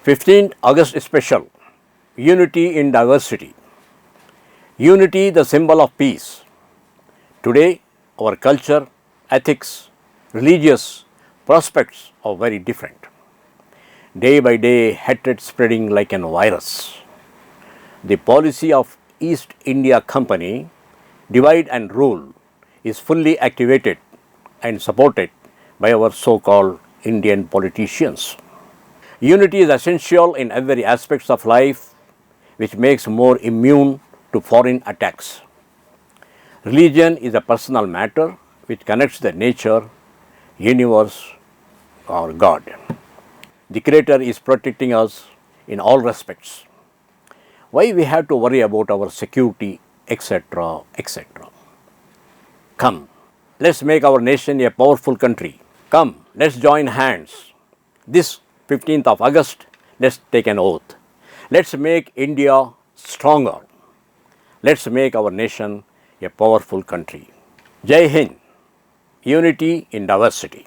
15th August special, Unity in Diversity. Unity, the symbol of peace. Today, our culture, ethics, religious prospects are very different. Day by day, hatred spreading like a virus. The policy of East India Company, divide and rule, is fully activated and supported by our so-called Indian politicians. Unity is essential in every aspect of life, which makes more immune to foreign attacks. Religion is a personal matter which connects the nature, universe, or God. The Creator is protecting us in all respects. Why we have to worry about our security, etc., etc. Come, let's make our nation a powerful country. Come, let's join hands. This 15th of August, let's take an oath. Let's make India stronger. Let's make our nation a powerful country. Jai Hind, unity in diversity.